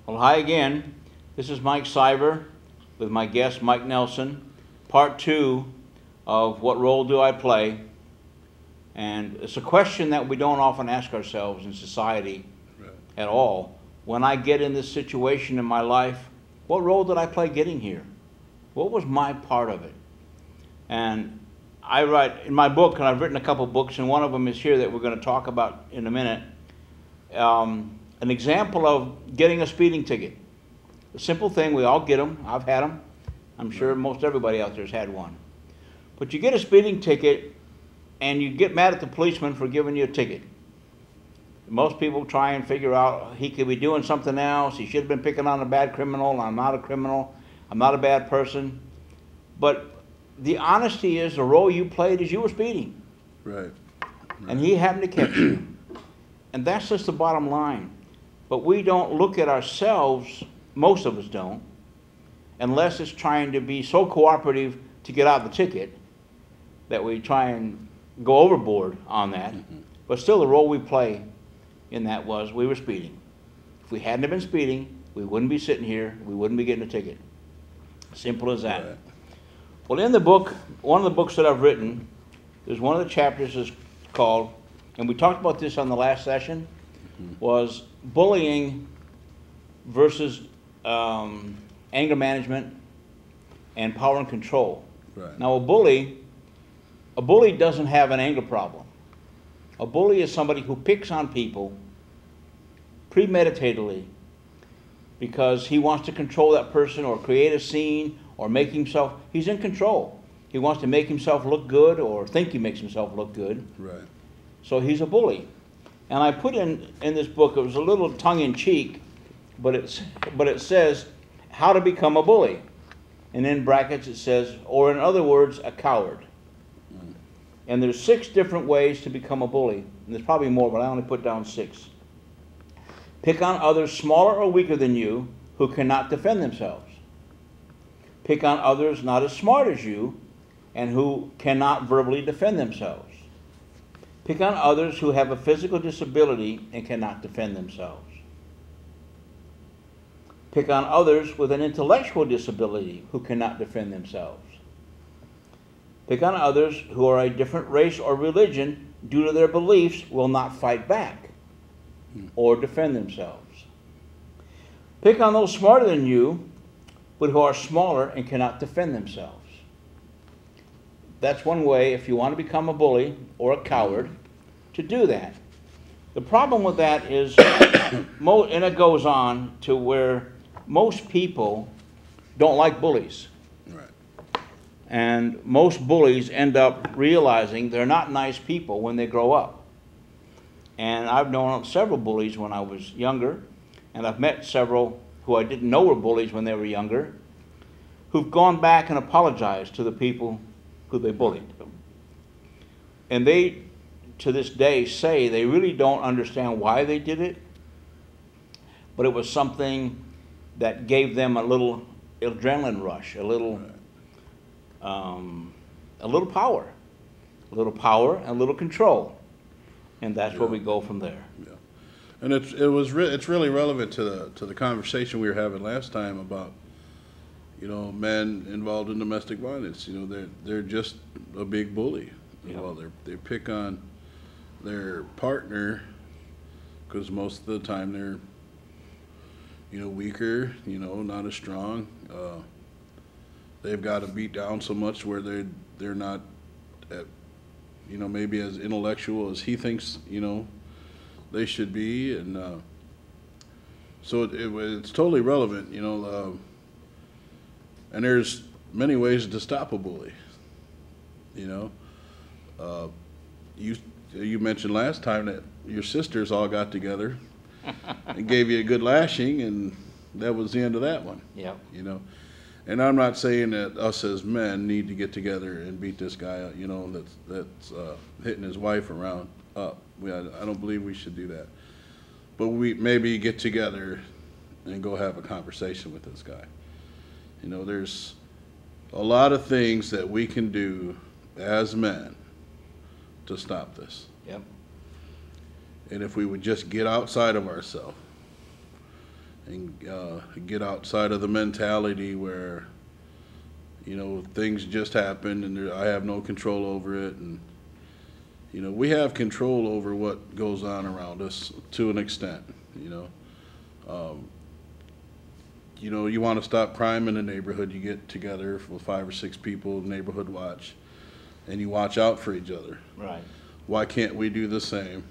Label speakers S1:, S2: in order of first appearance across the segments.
S1: Well, hi again. This is Mike Siver with my guest Mike Nelson, part 2 of What Role Do I Play? And it's a question that we don't often ask ourselves in society at all. When I get in this situation in my life, what role did I play getting here? What was my part of it? And I write in my book, and I've written a couple books, and one of them is here that we're going to talk about in a minute. An example of getting a speeding ticket. A simple thing, we all get them. I've had them. I'm sure most everybody out there has had one. But you get a speeding ticket, and you get mad at the policeman for giving you a ticket. Most people try and figure out he could be doing something else. He should have been picking on a bad criminal. I'm not a criminal. I'm not a bad person. But the honesty is the role you played is you were speeding.
S2: Right.
S1: And he happened to catch you. And that's just the bottom line. But we don't look at ourselves, most of us don't, unless it's trying to be so cooperative to get out of the ticket that we try and go overboard on that. But still the role we play in that was we were speeding. If we hadn't have been speeding, we wouldn't be sitting here, we wouldn't be getting a ticket. Simple as that.
S2: Right.
S1: Well, in the book, one of the books that I've written, there's one of the chapters is called, and we talked about this on the last session, was bullying versus anger management and power and control.
S2: Right.
S1: Now a bully doesn't have an anger problem. A bully is somebody who picks on people premeditatedly because he wants to control that person or create a scene or make himself, he's in control. He wants to make himself look good or think he makes himself look good.
S2: Right.
S1: So he's a bully. And I put in this book, it was a little tongue-in-cheek, but it says how to become a bully. And in brackets it says, or in other words, a coward. And there's 6 different ways to become a bully. And there's probably more, but I only put down 6. Pick on others smaller or weaker than you who cannot defend themselves. Pick on others not as smart as you and who cannot verbally defend themselves. Pick on others who have a physical disability and cannot defend themselves. Pick on others with an intellectual disability who cannot defend themselves. Pick on others who are a different race or religion due to their beliefs will not fight back or defend themselves. Pick on those smarter than you but who are smaller and cannot defend themselves. That's one way, if you want to become a bully or a coward, to do that. The problem with that is, and it goes on to where most people don't like bullies.
S2: Right.
S1: And most bullies end up realizing they're not nice people when they grow up. And I've known several bullies when I was younger, and I've met several who I didn't know were bullies when they were younger, who've gone back and apologized to the people who they bullied. And they, to this day, say they really don't understand why they did it, but it was something that gave them a little adrenaline rush, a little power, and a little control, and that's where we go from there.
S2: Yeah. And it's really relevant to the conversation we were having last time about, men involved in domestic violence. They're just a big bully.
S1: Yeah.
S2: Well, they pick on their partner because most of the time they're weaker, not as strong. They've got to beat down so much where they're not at, maybe as intellectual as he thinks they should be, and so it's totally relevant, and there's many ways to stop a bully. You mentioned last time that your sisters all got together and gave you a good lashing, and that was the end of that one.
S1: Yeah.
S2: And I'm not saying that us as men need to get together and beat this guy, that's hitting his wife around up. I don't believe we should do that. But we maybe get together and go have a conversation with this guy. There's a lot of things that we can do as men to stop this.
S1: Yep.
S2: And if we would just get outside of ourselves and get outside of the mentality where, you know, things just happen and I have no control over it. And, you know, we have control over what goes on around us to an extent, you know. You know, you want to stop crime in the neighborhood, you get together with 5 or 6 people, neighborhood watch, and you watch out for each other.
S1: Right.
S2: Why can't we do the same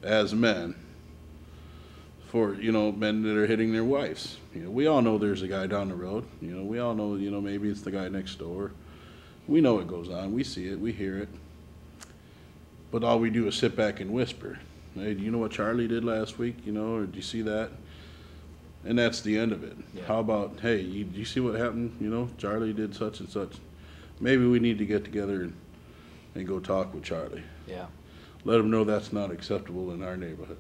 S2: as men for, you know, men that are hitting their wives? You know, we all know there's a guy down the road. You know, we all know, you know, maybe it's the guy next door. We know what goes on. We see it. We hear it. But all we do is sit back and whisper. Hey, do you know what Charlie did last week? You know, or do you see that? And that's the end of it.
S1: Yeah.
S2: How about, hey, you see what happened? You know, Charlie did such and such. Maybe we need to get together and go talk with Charlie.
S1: Yeah.
S2: Let him know that's not acceptable in our neighborhood.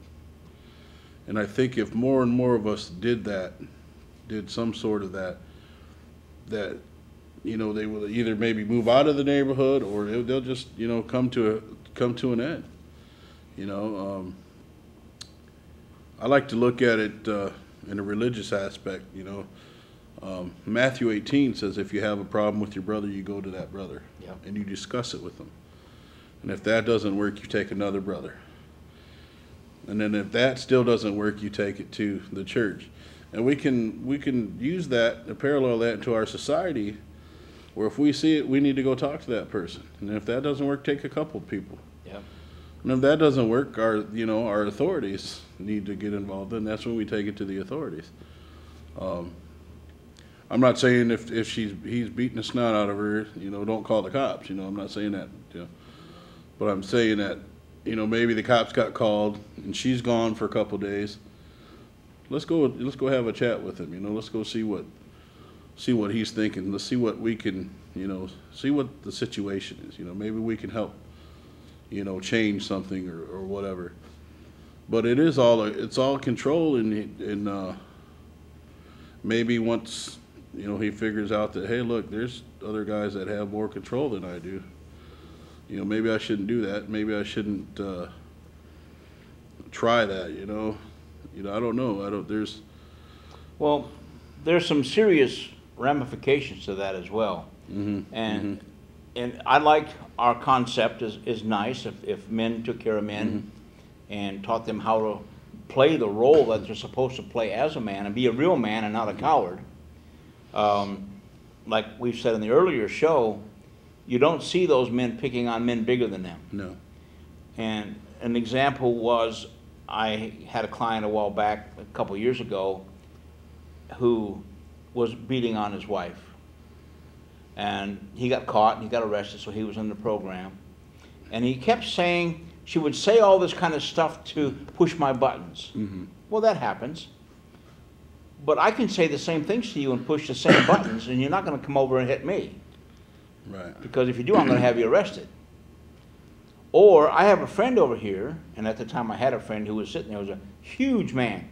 S2: And I think if more and more of us did that, did some sort of that, you know, they will either maybe move out of the neighborhood or they'll just, you know, come to an end. You know, I like to look at it in a religious aspect. You know, Matthew 18 says if you have a problem with your brother, you go to that brother.
S1: Yep.
S2: And you discuss it with them. And if that doesn't work, you take another brother. And then if that still doesn't work, you take it to the church. And we can use that, parallel that into our society, where if we see it, we need to go talk to that person. And if that doesn't work, take a couple people.
S1: Yep.
S2: And if that doesn't work, our authorities need to get involved, and that's when we take it to the authorities. I'm not saying if he's beating the snot out of her, you know, don't call the cops. You know, I'm not saying that. You know, but I'm saying that, you know, maybe the cops got called and she's gone for a couple of days. Let's go have a chat with him. You know, let's go see what he's thinking. Let's see what we can, you know, see what the situation is. You know, maybe we can help, you know, change something or whatever. But it's all control, and maybe once, you know, he figures out that, hey, look, there's other guys that have more control than I do. You know, maybe I shouldn't do that. Maybe I shouldn't try that. You know, I don't know.
S1: Well, there's some serious ramifications to that as well.
S2: Mm-hmm.
S1: And I like our concept is nice if men took care of men, mm-hmm. and taught them how to play the role that they're supposed to play as a man and be a real man and not a coward. Like we've said in the earlier show, you don't see those men picking on men bigger than them.
S2: No.
S1: And an example was, I had a client a while back, a couple of years ago, who was beating on his wife. And he got caught and he got arrested, so he was in the program. And he kept saying, she would say all this kind of stuff to push my buttons.
S2: Mm-hmm.
S1: Well, that happens. But I can say the same things to you and push the same buttons, and you're not going to come over and hit me.
S2: Right.
S1: Because if you do, I'm going to have you arrested. Or I have a friend over here, and at the time I had a friend who was sitting there, was a huge man.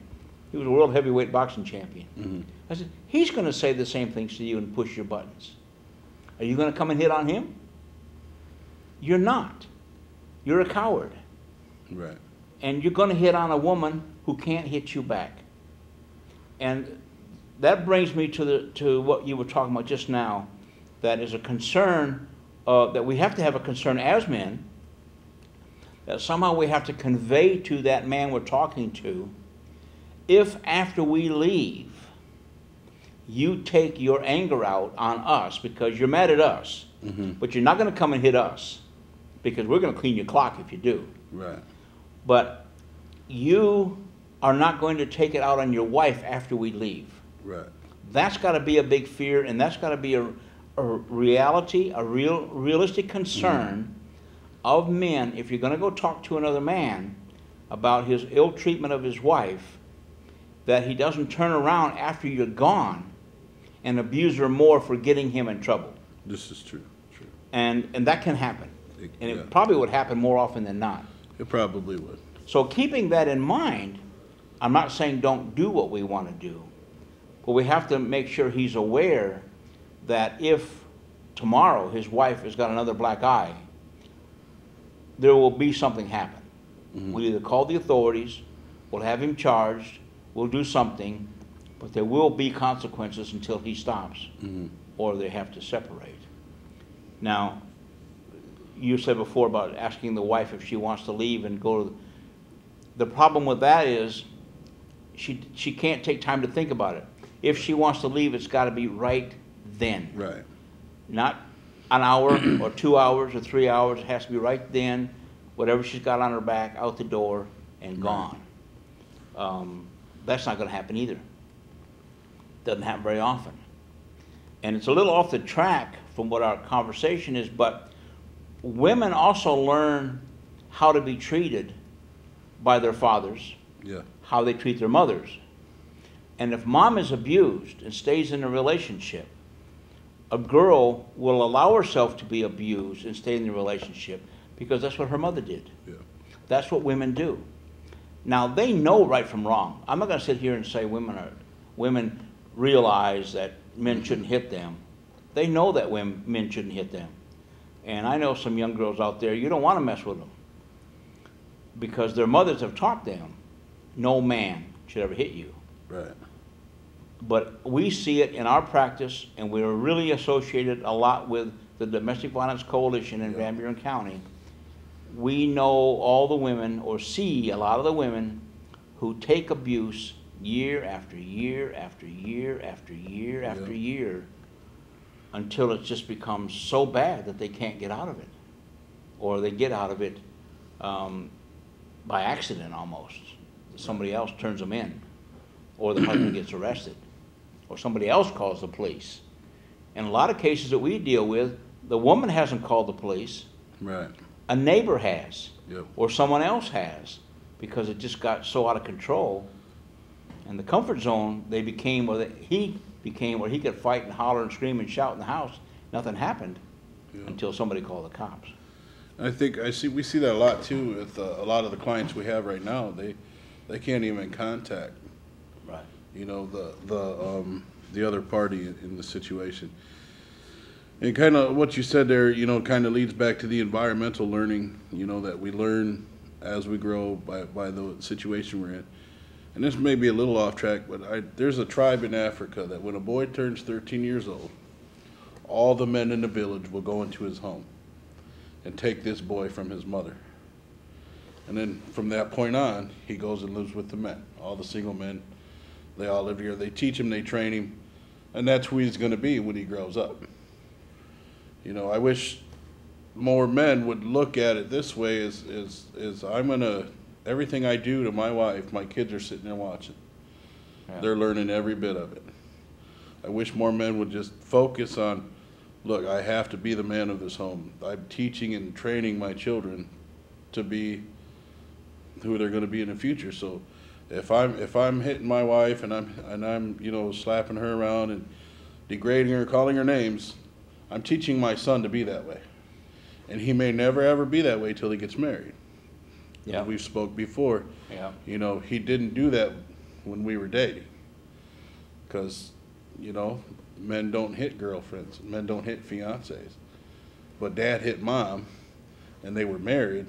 S1: He was a world heavyweight boxing champion.
S2: Mm-hmm.
S1: I said, he's going to say the same things to you and push your buttons. Are you going to come and hit on him? You're not. You're a coward.
S2: Right.
S1: And you're going to hit on a woman who can't hit you back. And that brings me to what you were talking about just now, that is a concern, that we have to have a concern as men, that somehow we have to convey to that man we're talking to, if after we leave, you take your anger out on us because you're mad at us,
S2: mm-hmm.
S1: but you're not going to come and hit us because we're going to clean your clock if you do.
S2: Right.
S1: But you are not going to take it out on your wife after we leave.
S2: Right.
S1: That's got to be a big fear, and that's got to be a reality, a realistic concern, mm-hmm. of men. If you're going to go talk to another man about his ill treatment of his wife, that he doesn't turn around after you're gone and abuse her more for getting him in trouble.
S2: This is true. True.
S1: And that can happen. And
S2: yeah.
S1: it probably would happen more often than not.
S2: It probably would.
S1: So keeping that in mind, I'm not saying don't do what we want to do, but we have to make sure he's aware that if tomorrow his wife has got another black eye, there will be something happen. Mm-hmm. We'll either call the authorities, we'll have him charged, we'll do something, but there will be consequences until he stops, or they have to separate. Now, you said before about asking the wife if she wants to leave and go to the problem with that is she can't take time to think about it. If she wants to leave, it's got to be right then.
S2: Right.
S1: Not an hour or 2 hours or 3 hours. It has to be right then. Whatever she's got on her back, out the door and gone. That's not going to happen either. Doesn't happen very often. And it's a little off the track from what our conversation is, but women also learn how to be treated by their fathers, how they treat their mothers. And if mom is abused and stays in a relationship, a girl will allow herself to be abused and stay in the relationship because that's what her mother did.
S2: Yeah.
S1: That's what women do. Now, they know right from wrong. I'm not going to sit here and say women realize that men shouldn't hit them. They know that men shouldn't hit them. And I know some young girls out there, you don't want to mess with them because their mothers have taught them, no man should ever hit you.
S2: Right.
S1: But we see it in our practice, and we're really associated a lot with the Domestic Violence Coalition in Van Buren County. We know all the women, or see a lot of the women, who take abuse year after year after year after year after year until it just becomes so bad that they can't get out of it. Or they get out of it by accident almost. Somebody else turns them in, or the husband gets arrested, or somebody else calls the police. In a lot of cases that we deal with, the woman hasn't called the police.
S2: Right.
S1: A neighbor has,
S2: Yep.
S1: or someone else has, because it just got so out of control. And the comfort zone he became where he could fight and holler and scream and shout in the house. Nothing happened until somebody called the cops.
S2: We see that a lot too with a lot of the clients we have right now. They can't even contact,
S1: Right.
S2: you know, the other party in the situation. And kind of what you said there, you know, kind of leads back to the environmental learning, you know, that we learn as we grow by the situation we're in. And this may be a little off track, but there's a tribe in Africa that when a boy turns 13 years old, all the men in the village will go into his home and take this boy from his mother. And then from that point on, he goes and lives with the men. All the single men, they all live here. They teach him, they train him, and that's who he's going to be when he grows up. You know, I wish more men would look at it this way: is I'm gonna, everything I do to my wife, my kids are sitting there watching. Yeah. They're learning every bit of it. I wish more men would just focus on, look, I have to be the man of this home. I'm teaching and training my children to be who they're going to be in the future. So if I'm hitting my wife and I'm you know, slapping her around and degrading her, calling her names, I'm teaching my son to be that way. And he may never ever be that way till he gets married. Yeah. We've spoke before. Yeah. You know, he didn't do that when we were dating. Because, you know, men don't hit girlfriends, men don't hit fiancés. But dad hit mom, and they were married.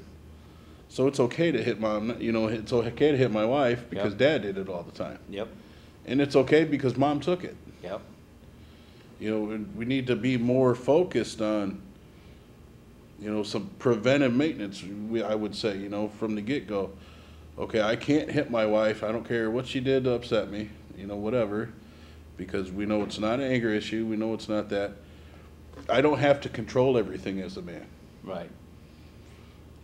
S2: So it's okay to hit mom, you know, it's okay to hit my wife because dad did it all the time. Yep. And it's okay because mom took it. Yep. You know, we need to be more focused on, you know, some preventive maintenance, I would say, you know, from the get-go. Okay, I can't hit my wife. I don't care what she did to upset me, you know, whatever, because we know it's not an anger issue. We know it's not that. I don't have to control everything as a man. Right.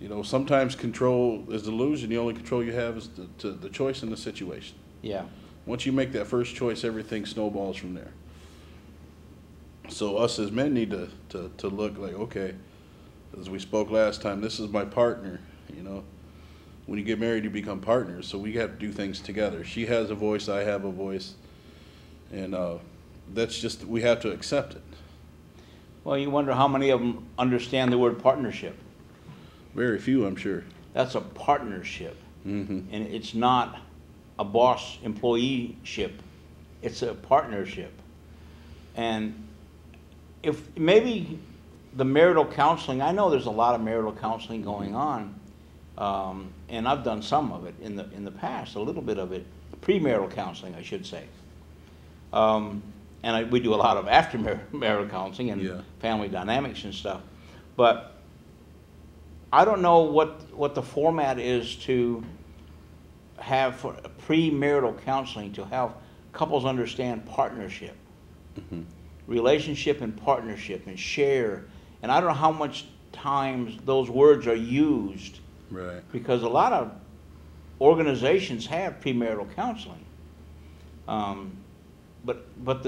S2: You know, sometimes control is illusion. The only control you have is the choice in the situation. Yeah. Once you make that first choice, everything snowballs from there. So us as men need to look like, okay, as we spoke last time, this is my partner, you know. When you get married, you become partners, so we have to do things together. She has a voice, I have a voice, and that's just, we have to accept it. Well, you wonder how many of them understand the word partnership. Very few, I'm sure. That's a partnership, and it's not a boss-employee-ship. It's a partnership. And if maybe the marital counseling, I know there's a lot of marital counseling going on, and I've done some of it in the past, a little bit of it.
S1: premarital counseling, I should say. And we do a lot of after-marital counseling and family dynamics and stuff. But I don't know what the format is to have for premarital counseling, to have couples understand partnership, relationship and partnership, and share. And I don't know how much times those words are used,
S2: Right.
S1: because a lot of organizations have premarital counseling. But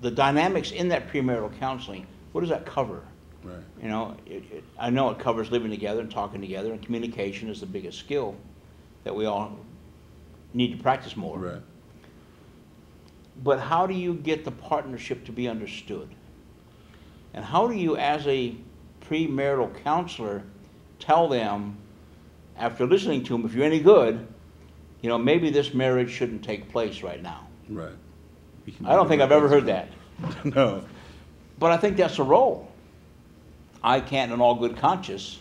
S1: the dynamics in that premarital counseling, what does that cover?
S2: Right.
S1: You know, I know it covers living together and talking together, and communication is the biggest skill that we all need to practice more.
S2: Right.
S1: But how do you get the partnership to be understood? And how do you, as a premarital counselor, tell them, after listening to them, if you're any good, you know, maybe this marriage shouldn't take place right now?
S2: Right.
S1: I don't think I've ever heard that.
S2: No.
S1: But I think that's a role. I can't, in all good conscience,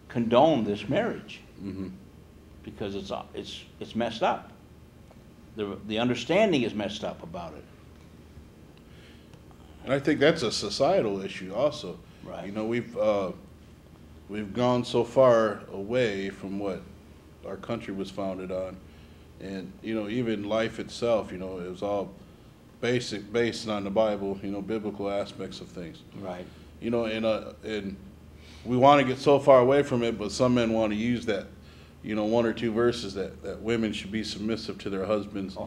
S1: condone this marriage, because it's messed up. The understanding is messed up about it.
S2: And I think that's a societal issue also.
S1: Right.
S2: You know, we've gone so far away from what our country was founded on, and you know, even life itself, you know, it was all based on the Bible, you know, biblical aspects of things.
S1: Right.
S2: You know, and we want to get so far away from it, but some men want to use that, you know, one or two verses that women should be submissive to their husbands,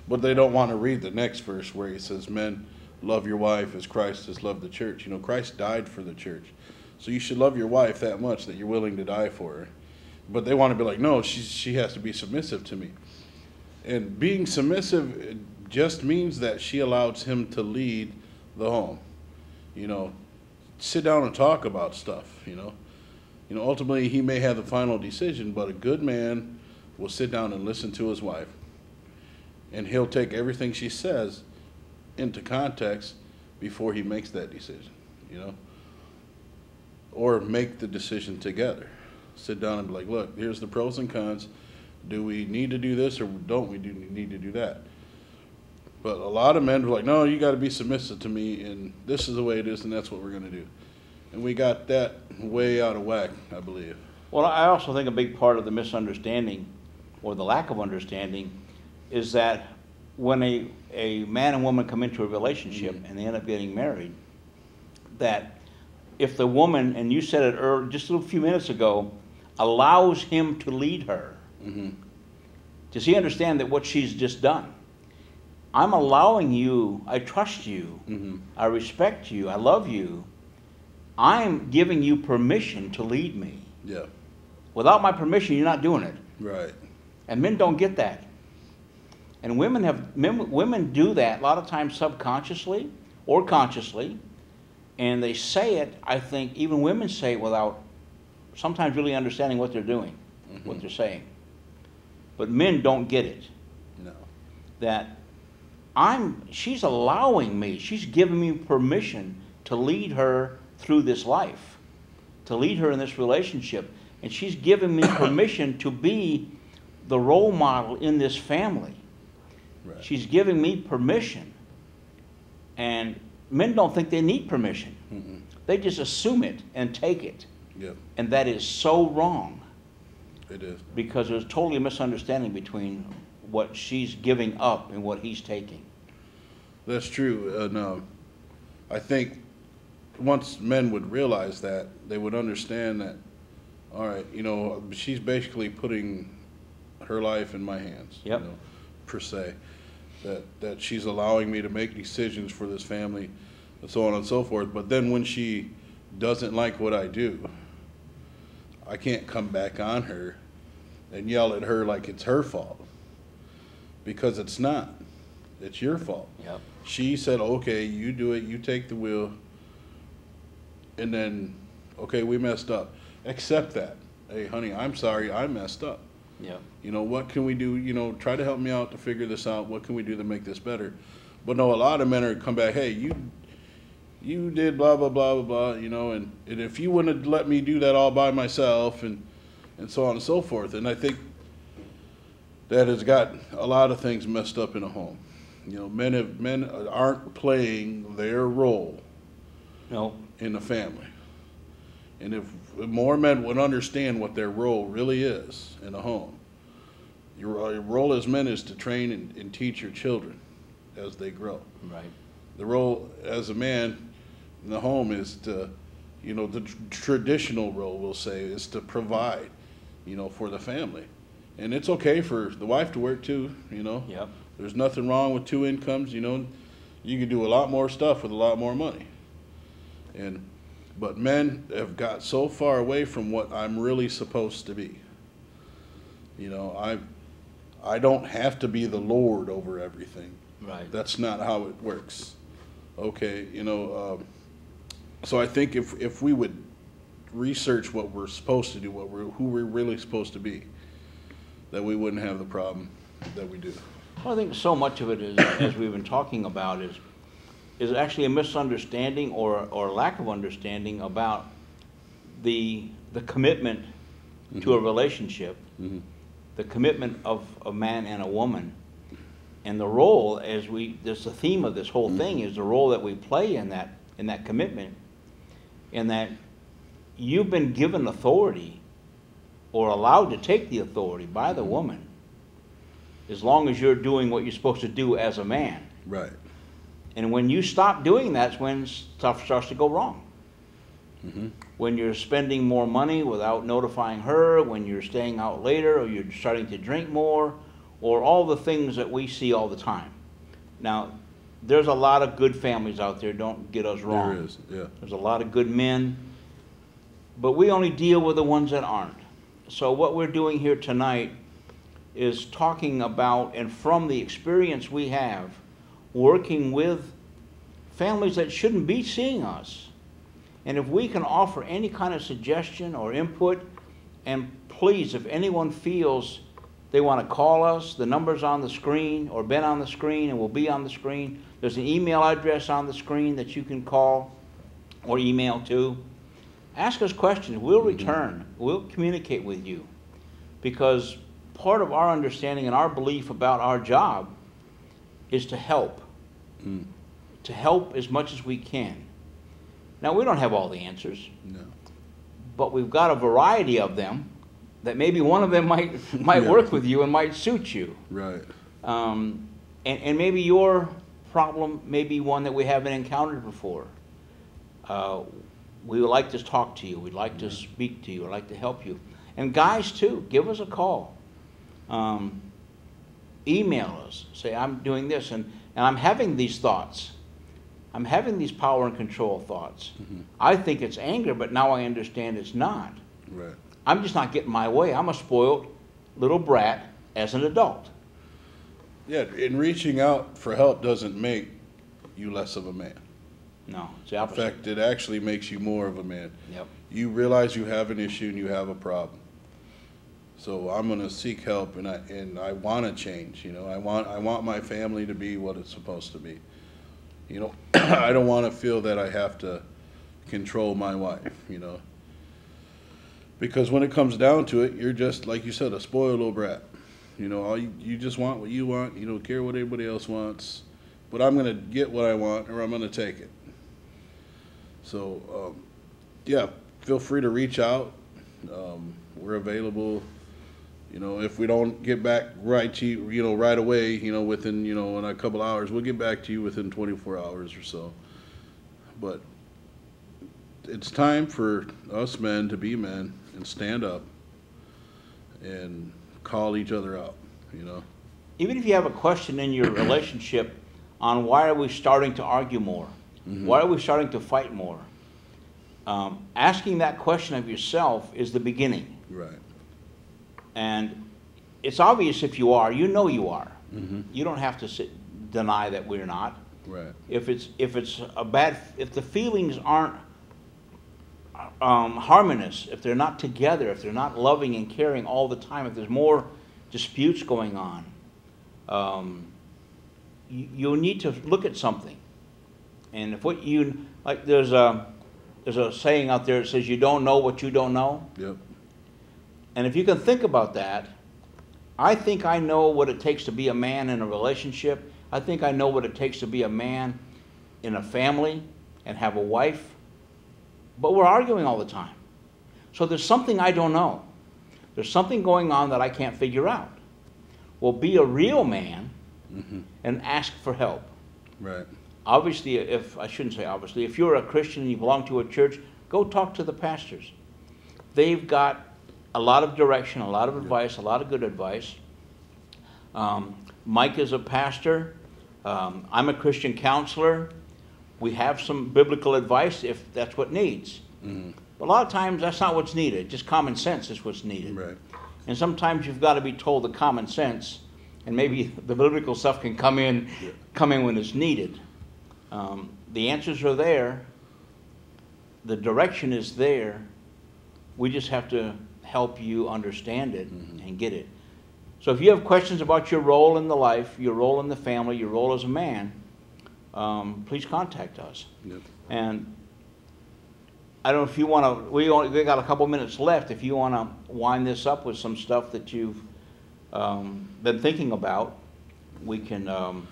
S2: but they don't want to read the next verse where he says, "Men, love your wife as Christ has loved the church." You know, Christ died for the church, so you should love your wife that much that you're willing to die for her. But they want to be like, no, she has to be submissive to me, and being submissive just means that she allows him to lead the home. You know, sit down and talk about stuff. You know, ultimately he may have the final decision, but a good man will sit down and listen to his wife, and he'll take everything she says into context before he makes that decision. You know, or make the decision together. Sit down and be like, look, here's the pros and cons. Do we need to do this, or don't we need to do that? But a lot of men are like, no, you got to be submissive to me, and this is the way it is, and that's what we're going to do. And we got that way out of whack, I believe.
S1: Well, I also think a big part of the misunderstanding, or the lack of understanding, is that when a man and woman come into a relationship and they end up getting married, that if the woman, and you said it earlier, just a few minutes ago, allows him to lead her, does he understand that what she's just done? I'm allowing you, I trust you, I respect you, I love you. I'm giving you permission to lead me.
S2: Yeah.
S1: Without my permission, you're not doing it.
S2: Right.
S1: And men don't get that. And women do that a lot of times subconsciously or consciously, and they say it, I think, even women say it without sometimes really understanding what they're doing, what they're saying. But men don't get it.
S2: No.
S1: That she's allowing me, she's giving me permission to lead her through this life, to lead her in this relationship, and she's giving me permission to be the role model in this family.
S2: Right.
S1: She's giving me permission. And men don't think they need permission. They just assume it and take it.
S2: Yep.
S1: And that is so wrong.
S2: It is.
S1: Because there's totally a misunderstanding between what she's giving up and what he's taking.
S2: That's true. And I think once men would realize that, they would understand that, all right, you know, she's basically putting her life in my hands.
S1: Yep.
S2: You know, per se. That she's allowing me to make decisions for this family and so on and so forth. But then when she doesn't like what I do, I can't come back on her and yell at her like it's her fault, because it's not. It's your fault.
S1: Yep.
S2: She said, okay, you do it, you take the wheel, and then, okay, we messed up. Accept that. Hey, honey, I'm sorry, I messed up.
S1: Yeah.
S2: You know, what can we do? You know, try to help me out to figure this out. What can we do to make this better? But no, a lot of men are come back, hey, you did blah, blah, blah, blah, blah, you know, and if you wouldn't have let me do that all by myself, and so on and so forth. And I think that has got a lot of things messed up in a home. You know, men aren't playing their role
S1: No.
S2: in the family. And if more men would understand what their role really is in a home, your role as men is to train and teach your children as they grow.
S1: Right.
S2: The role as a man in the home is to, you know, the traditional role, we'll say, is to provide, you know, for the family. And it's okay for the wife to work too, you know.
S1: Yep.
S2: There's nothing wrong with two incomes, you know. You can do a lot more stuff with a lot more money. But men have got so far away from what I'm really supposed to be. You know, I don't have to be the Lord over everything.
S1: Right.
S2: That's not how it works. Okay, you know, so I think if we would research what we're supposed to do, who we're really supposed to be, that we wouldn't have the problem that we do.
S1: Well, I think so much of it is, as we've been talking about, is actually a misunderstanding or lack of understanding about the commitment to a relationship, the commitment of a man and a woman, and the role there's the theme of this whole thing is the role that we play in that commitment, in that you've been given authority or allowed to take the authority by the woman, as long as you're doing what you're supposed to do as a man.
S2: Right.
S1: And when you stop doing that, that's when stuff starts to go wrong. When you're spending more money without notifying her, when you're staying out later, or you're starting to drink more, or all the things that we see all the time. Now, there's a lot of good families out there, don't get us wrong.
S2: There is, yeah.
S1: There's a lot of good men, but we only deal with the ones that aren't. So what we're doing here tonight is talking about, and from the experience we have, working with families that shouldn't be seeing us. And if we can offer any kind of suggestion or input, and please, if anyone feels they want to call us, the number's on the screen, or been on the screen and will be on the screen. There's an email address on the screen that you can call or email to. Ask us questions. We'll return. We'll communicate with you. Because part of our understanding and our belief about our job is to help. To help as much as we can. Now, we don't have all the answers.
S2: No.
S1: But we've got a variety of them that maybe one of them might work with you and might suit you.
S2: Right.
S1: And maybe your problem may be one that we haven't encountered before. We would like to talk to you. We'd like to speak to you. We'd like to help you. And guys, too, give us a call. Email us. Say, I'm doing this, and I'm having these thoughts. I'm having these power and control thoughts. I think it's anger, but now I understand it's not.
S2: Right.
S1: I'm just not getting my way. I'm a spoiled little brat as an adult.
S2: Yeah, and reaching out for help doesn't make you less of a man.
S1: No, it's the
S2: In
S1: opposite.
S2: fact, it actually makes you more of a man.
S1: Yep.
S2: You realize you have an issue and you have a problem. So I'm going to seek help, and I want to change. You know, I want my family to be what it's supposed to be. You know, I don't want to feel that I have to control my wife. You know, because when it comes down to it, you're just, like you said, a spoiled little brat. You know, you just want what you want. You don't care what anybody else wants. But I'm going to get what I want, or I'm going to take it. So, yeah, feel free to reach out. We're available. You know, if we don't get back right to you, you know, right away, you know, within, you know, in a couple hours, we'll get back to you within 24 hours or so. But it's time for us men to be men and stand up and call each other out, you know.
S1: Even if you have a question in your relationship on why are we starting to argue more? Why are we starting to fight more? Asking that question of yourself is the beginning.
S2: Right.
S1: And it's obvious if you are. You know you are. You don't have to deny that we're not.
S2: Right.
S1: If the feelings aren't harmonious, if they're not together, if they're not loving and caring all the time, if there's more disputes going on, you'll need to look at something. And if what you like, there's a saying out there that says you don't know what you don't know.
S2: Yep.
S1: And if you can think about that, I think I know what it takes to be a man in a relationship. I think I know what it takes to be a man in a family and have a wife. But we're arguing all the time. So there's something I don't know. There's something going on that I can't figure out. Well, be a real man and ask for help.
S2: Right.
S1: Obviously, I shouldn't say obviously, if you're a Christian and you belong to a church, go talk to the pastors. They've got a lot of direction, a lot of advice, a lot of good advice. Mike is a pastor. I'm a Christian counselor. We have some biblical advice if that's what needs. But a lot of times that's not what's needed. Just common sense is what's needed.
S2: Right.
S1: And sometimes you've got to be told the common sense, and maybe the biblical stuff can come in when it's needed. The answers are there. The direction is there. We just have to help you understand it and get it. So if you have questions about your role in the life, your role in the family, your role as a man, please contact us.
S2: Yep.
S1: And I don't know if you want to, we got a couple minutes left. If you want to wind this up with some stuff that you've been thinking about, we can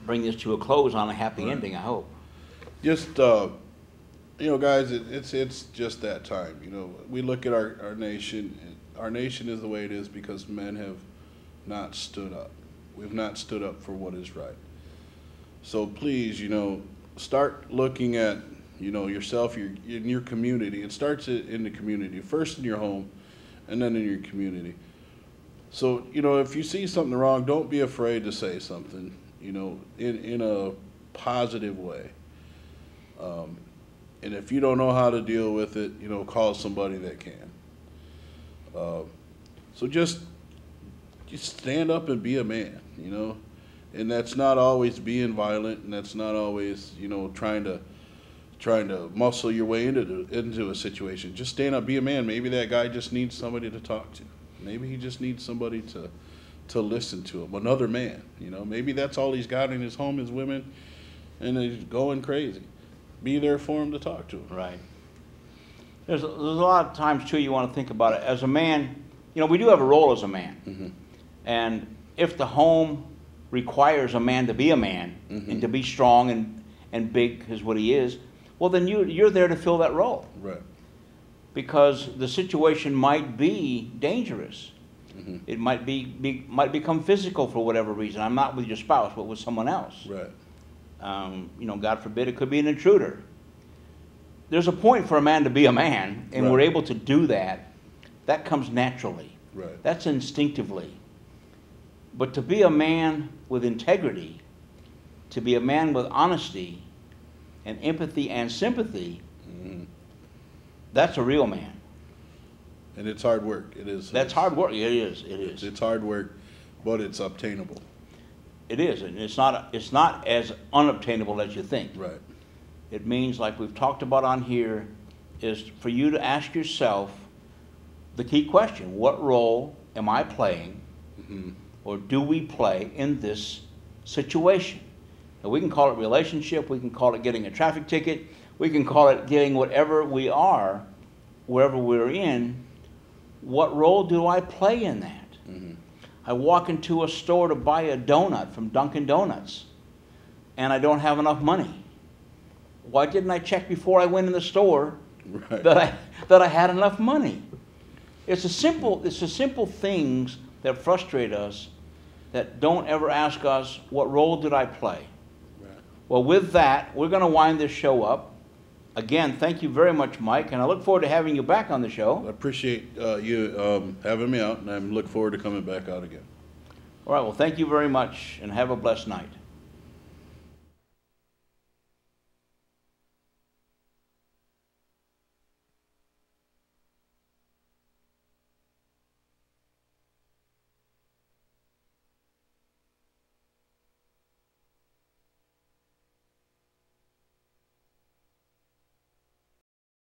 S1: bring this to a close on a happy ending, I hope.
S2: Just, you know, guys, it's just that time. You know, we look at our nation. Our nation is the way it is because men have not stood up. We've not stood up for what is right. So please, you know, start looking at, you know, yourself, in your community. It starts in the community, first in your home, and then in your community. So, you know, if you see something wrong, don't be afraid to say something, you know, in a positive way. And if you don't know how to deal with it, you know, call somebody that can. So just stand up and be a man, you know. And that's not always being violent, and that's not always, you know, trying to muscle your way into a situation. Just stand up, be a man. Maybe that guy just needs somebody to talk to. Maybe he just needs somebody to listen to him, another man, you know. Maybe that's all he's got in his home is women, and he's going crazy. Be there for him to talk to him.
S1: Right. There's a lot of times, too, you want to think about it. As a man, you know, we do have a role as a man. And if the home requires a man to be a man and to be strong and big is what he is, well, then you're there to fill that role.
S2: Right.
S1: Because the situation might be dangerous. It might become physical for whatever reason. I'm not with your spouse, but with someone else.
S2: Right.
S1: You know, God forbid, it could be an intruder. There's a point for a man to be a man, and we're able to do that. That comes naturally.
S2: Right.
S1: That's instinctively. But to be a man with integrity, to be a man with honesty and empathy and sympathy, that's a real man.
S2: And it's hard work. It is.
S1: That's hard work. It is. It is.
S2: It's hard work, but it's obtainable.
S1: It is, and it's not as unobtainable as you think.
S2: Right.
S1: It means, like we've talked about on here, is for you to ask yourself the key question: what role am I playing, or do we play in this situation? Now, we can call it relationship, we can call it getting a traffic ticket, we can call it getting whatever we are, wherever we're in. What role do I play in that? I walk into a store to buy a donut from Dunkin' Donuts, and I don't have enough money. Why didn't I check before I went in the store that I had enough money? It's the simple things that frustrate us, that don't ever ask us, what role did I play? Right. Well, with that, we're going to wind this show up. Again, thank you very much, Mike, and I look forward to having you back on the show.
S2: I appreciate you having me out, and I look forward to coming back out again.
S1: All right, well, thank you very much, and have a blessed night.